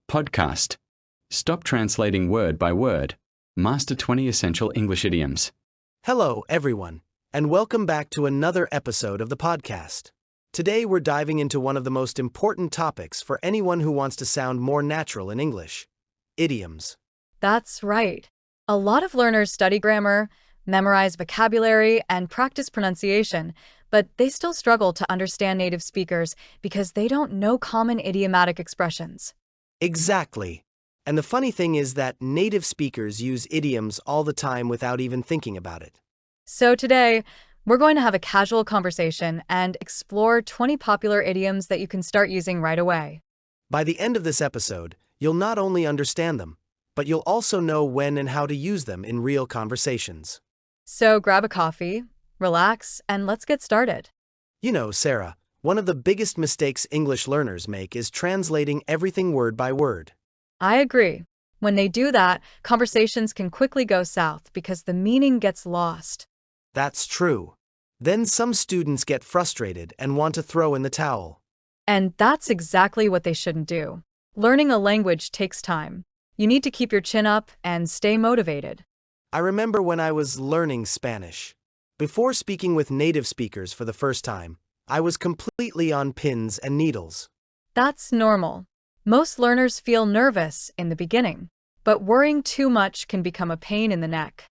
Podcast. Stop translating word by word. Master 20 Essential English Idioms. Hello, everyone, and welcome back to another episode of the podcast. Today we're diving into one of the most important topics for anyone who wants to sound more natural in English: idioms. That's right. A lot of learners study grammar, memorize vocabulary, and practice pronunciation, but they still struggle to understand native speakers because they don't know common idiomatic expressions. Exactly. And the funny thing is that native speakers use idioms all the time without even thinking about it. So today, we're going to have a casual conversation and explore 20 popular idioms that you can start using right away. By the end of this episode, you'll not only understand them, but you'll also know when and how to use them in real conversations. So grab a coffee, relax, and let's get started. You know, Sarah, one of the biggest mistakes English learners make is translating everything word by word. I agree. When they do that, conversations can quickly go south because the meaning gets lost. That's true. Then some students get frustrated and want to throw in the towel. And that's exactly what they shouldn't do. Learning a language takes time. You need to keep your chin up and stay motivated. I remember when I was learning Spanish. Before speaking with native speakers for the first time, I was completely on pins and needles. That's normal. Most learners feel nervous in the beginning, but worrying too much can become a pain in the neck.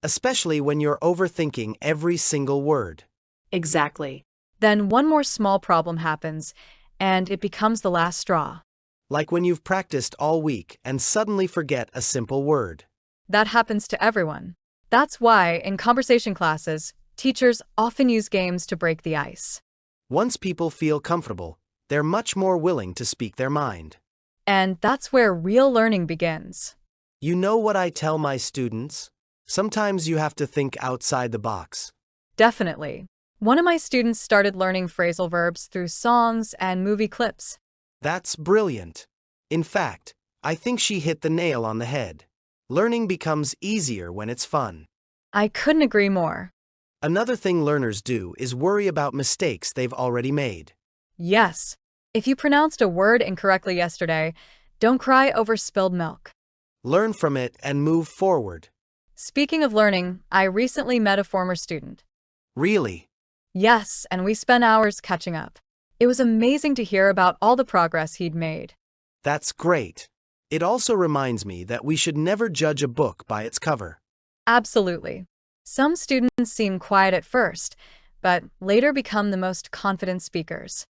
Especially when you're overthinking every single word. Exactly. Then one more small problem happens, and it becomes the last straw. Like when you've practiced all week and suddenly forget a simple word. That happens to everyone. That's why, in conversation classes, teachers often use games to break the ice. Once people feel comfortable, they're much more willing to speak their mind. And that's where real learning begins. You know what I tell my students? Sometimes you have to think outside the box. Definitely. One of my students started learning phrasal verbs through songs and movie clips. That's brilliant. In fact, I think she hit the nail on the head. Learning becomes easier when it's fun. I couldn't agree more. Another thing learners do is worry about mistakes they've already made. Yes. If you pronounced a word incorrectly yesterday, don't cry over spilled milk. Learn from it and move forward. Speaking of learning, I recently met a former student. Really? Yes, and we spent hours catching up. It was amazing to hear about all the progress he'd made. That's great. It also reminds me that we should never judge a book by its cover. Absolutely. Some students seem quiet at first, but later become the most confident speakers.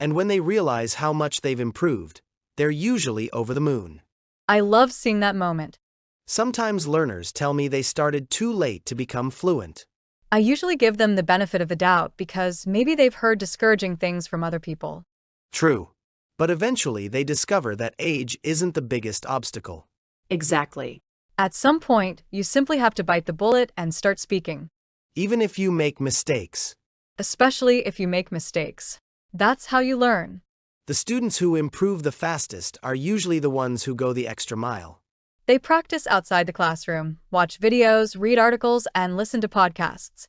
And when they realize how much they've improved, they're usually over the moon. I love seeing that moment. Sometimes learners tell me they started too late to become fluent. I usually give them the benefit of the doubt because maybe they've heard discouraging things from other people. True. But eventually they discover that age isn't the biggest obstacle. Exactly. At some point, you simply have to bite the bullet and start speaking. Even if you make mistakes. Especially if you make mistakes. That's how you learn. The students who improve the fastest are usually the ones who go the extra mile. They practice outside the classroom, watch videos, read articles, and listen to podcasts.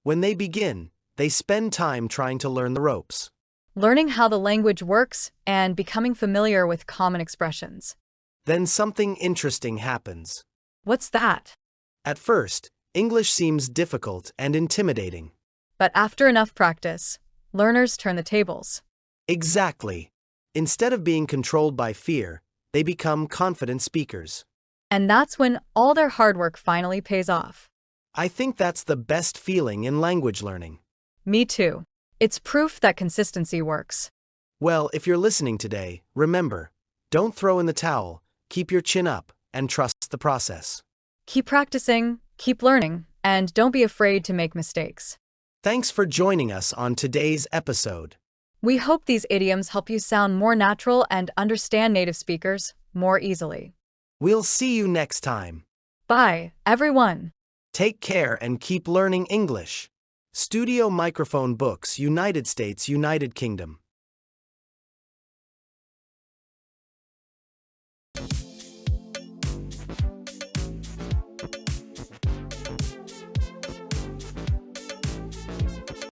When they begin, they spend time trying to learn the ropes. Learning how the language works and becoming familiar with common expressions. Then something interesting happens. What's that? At first, English seems difficult and intimidating. But after enough practice, learners turn the tables. Exactly. Instead of being controlled by fear, they become confident speakers. And that's when all their hard work finally pays off. I think that's the best feeling in language learning. Me too. It's proof that consistency works. Well, if you're listening today, remember, don't throw in the towel, keep your chin up, and trust the process. Keep practicing, keep learning, and don't be afraid to make mistakes. Thanks for joining us on today's episode. We hope these idioms help you sound more natural and understand native speakers more easily. We'll see you next time. Bye, everyone. Take care and keep learning English. Studio Microphone Books, United States, United Kingdom.